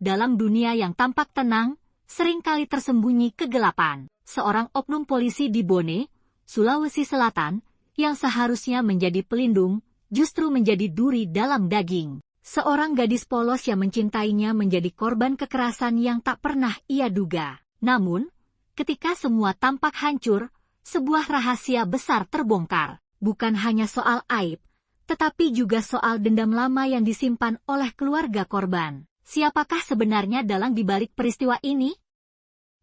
Dalam dunia yang tampak tenang, seringkali tersembunyi kegelapan. Seorang oknum polisi di Bone, Sulawesi Selatan, yang seharusnya menjadi pelindung, justru menjadi duri dalam daging. Seorang gadis polos yang mencintainya menjadi korban kekerasan yang tak pernah ia duga. Namun, ketika semua tampak hancur, sebuah rahasia besar terbongkar. Bukan hanya soal aib, tetapi juga soal dendam lama yang disimpan oleh keluarga korban. Siapakah sebenarnya dalang dibalik peristiwa ini?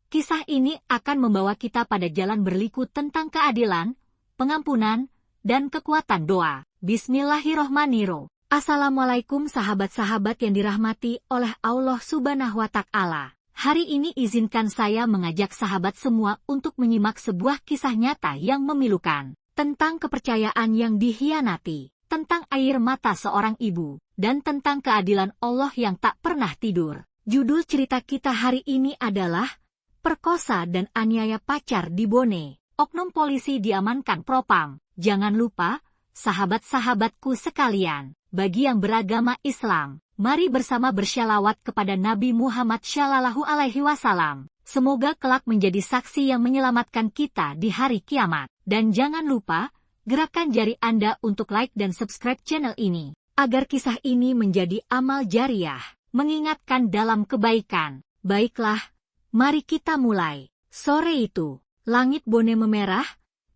Kisah ini akan membawa kita pada jalan berliku tentang keadilan, pengampunan, dan kekuatan doa. Bismillahirrohmanirrohim. Assalamualaikum sahabat-sahabat yang dirahmati oleh Allah Subhanahu wa Ta'ala. Hari ini izinkan saya mengajak sahabat semua untuk menyimak sebuah kisah nyata yang memilukan. Tentang kepercayaan yang dikhianati, tentang air mata seorang ibu, dan tentang keadilan Allah yang tak pernah tidur. Judul cerita kita hari ini adalah Perkosa dan Aniaya Pacar di Bone. Oknum polisi diamankan Propam. Jangan lupa, sahabat-sahabatku sekalian, bagi yang beragama Islam, mari bersama bersyalawat kepada Nabi Muhammad Shallallahu Alaihi Wasallam. Semoga kelak menjadi saksi yang menyelamatkan kita di hari kiamat. Dan jangan lupa, gerakan jari Anda untuk like dan subscribe channel ini, agar kisah ini menjadi amal jariah, mengingatkan dalam kebaikan. Baiklah, mari kita mulai. Sore itu, langit Bone memerah,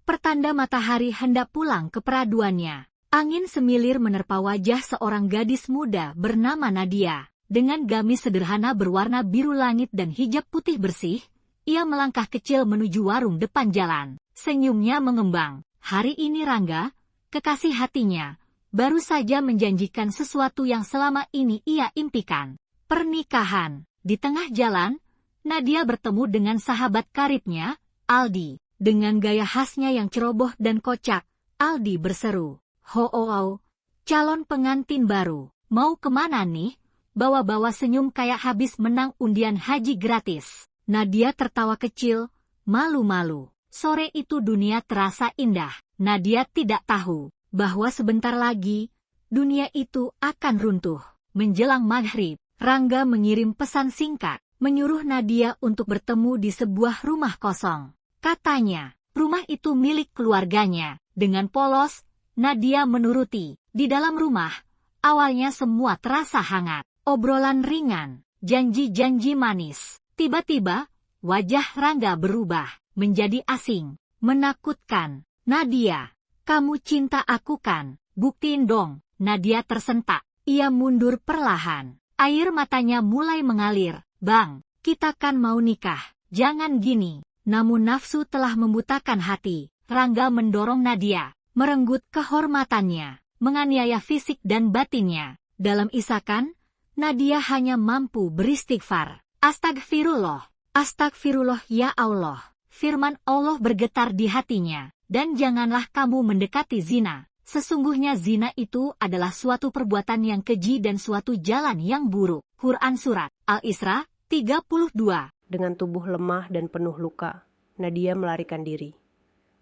pertanda matahari hendak pulang ke peraduannya. Angin semilir menerpa wajah seorang gadis muda bernama Nadia. Dengan gamis sederhana berwarna biru langit dan hijab putih bersih, ia melangkah kecil menuju warung depan jalan. Senyumnya mengembang. Hari ini Rangga, kekasih hatinya, baru saja menjanjikan sesuatu yang selama ini ia impikan. Pernikahan. Di tengah jalan, Nadia bertemu dengan sahabat karibnya, Aldi. Dengan gaya khasnya yang ceroboh dan kocak, Aldi berseru, "Ho, calon pengantin baru, mau kemana nih? Bawa-bawa senyum kayak habis menang undian haji gratis." Nadia tertawa kecil, malu-malu. Sore itu dunia terasa indah. Nadia tidak tahu bahwa sebentar lagi, dunia itu akan runtuh. Menjelang maghrib, Rangga mengirim pesan singkat, menyuruh Nadia untuk bertemu di sebuah rumah kosong. Katanya, rumah itu milik keluarganya. Dengan polos, Nadia menuruti. Di dalam rumah, awalnya semua terasa hangat. Obrolan ringan, janji-janji manis. Tiba-tiba, wajah Rangga berubah menjadi asing, menakutkan. "Nadia, kamu cinta aku kan? Buktiin dong." Nadia tersentak. Ia mundur perlahan. Air matanya mulai mengalir. "Bang, kita kan mau nikah. Jangan gini." Namun nafsu telah membutakan hati. Rangga mendorong Nadia, merenggut kehormatannya, menganiaya fisik dan batinnya. Dalam isakan, Nadia hanya mampu beristighfar. "Astagfirullah, astagfirullah ya Allah." Firman Allah bergetar di hatinya. "Dan janganlah kamu mendekati zina. Sesungguhnya zina itu adalah suatu perbuatan yang keji dan suatu jalan yang buruk." Quran Surat Al-Isra 32. Dengan tubuh lemah dan penuh luka, Nadia melarikan diri.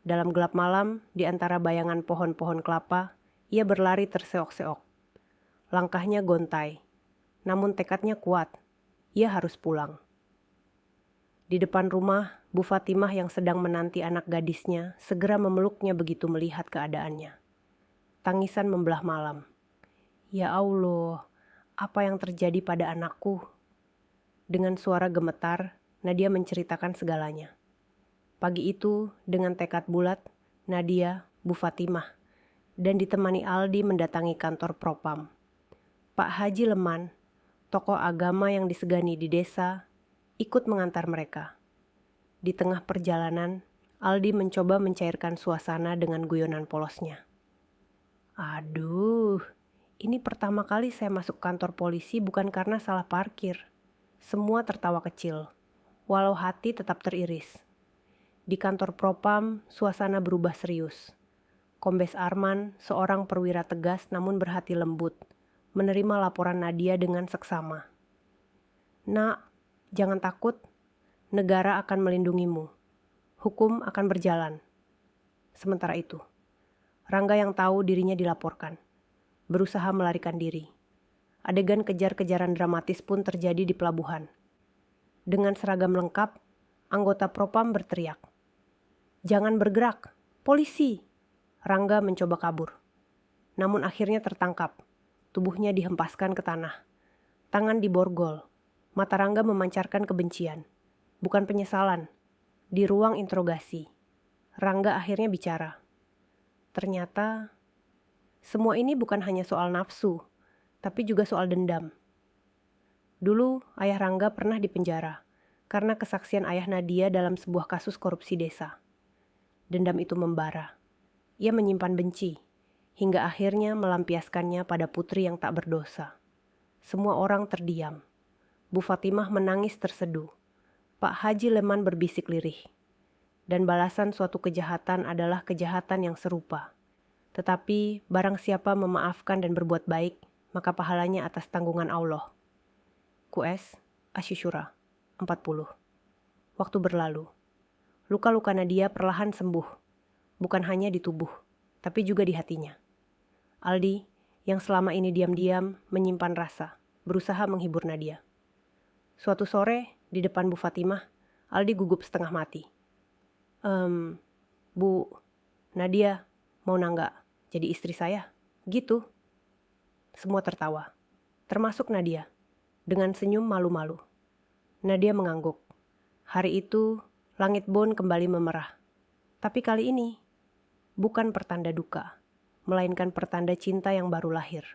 Dalam gelap malam, di antara bayangan pohon-pohon kelapa, ia berlari terseok-seok. Langkahnya gontai, namun tekadnya kuat. Ia harus pulang. Di depan rumah, Bu Fatimah yang sedang menanti anak gadisnya segera memeluknya begitu melihat keadaannya. Tangisan membelah malam. "Ya Allah, apa yang terjadi pada anakku?" Dengan suara gemetar, Nadia menceritakan segalanya. Pagi itu, dengan tekad bulat, Nadia, Bu Fatimah, dan ditemani Aldi mendatangi kantor Propam. Pak Haji Leman, tokoh agama yang disegani di desa, ikut mengantar mereka. Di tengah perjalanan, Aldi mencoba mencairkan suasana dengan guyonan polosnya. "Aduh, ini pertama kali saya masuk kantor polisi bukan karena salah parkir." Semua tertawa kecil, walau hati tetap teriris. Di kantor Propam, suasana berubah serius. Kombes Arman, seorang perwira tegas namun berhati lembut, menerima laporan Nadia dengan seksama. "Nak, jangan takut. Negara akan melindungimu. Hukum akan berjalan." Sementara itu, Rangga yang tahu dirinya dilaporkan, berusaha melarikan diri. adegan kejar-kejaran dramatis pun terjadi di pelabuhan. Dengan seragam lengkap, anggota Propam berteriak, "Jangan bergerak, polisi!" Rangga mencoba kabur. Namun akhirnya tertangkap. Tubuhnya dihempaskan ke tanah. Tangan diborgol. Mata Rangga memancarkan kebencian. Bukan penyesalan. Di ruang interogasi, Rangga akhirnya bicara. Ternyata, semua ini bukan hanya soal nafsu, tapi juga soal dendam. Dulu, ayah Rangga pernah dipenjara karena kesaksian ayah Nadia dalam sebuah kasus korupsi desa. Dendam itu membara. Ia menyimpan benci, hingga akhirnya melampiaskannya pada putri yang tak berdosa. Semua orang terdiam. Bu Fatimah menangis terseduh. Pak Haji Leman berbisik lirih. Dan balasan suatu kejahatan adalah kejahatan yang serupa. Tetapi barang siapa memaafkan dan berbuat baik, maka pahalanya atas tanggungan Allah. QS Asy-Syura 40. Waktu berlalu. Luka-luka Nadia perlahan sembuh. Bukan hanya di tubuh, tapi juga di hatinya. Aldi, yang selama ini diam-diam menyimpan rasa, berusaha menghibur Nadia. Suatu sore, di depan Bu Fatimah, Aldi gugup setengah mati. Bu, Nadia mau nggak jadi istri saya? Gitu. Semua tertawa, termasuk Nadia, dengan senyum malu-malu. Nadia mengangguk. Hari itu, langit Bon kembali memerah. Tapi kali ini, bukan pertanda duka, melainkan pertanda cinta yang baru lahir.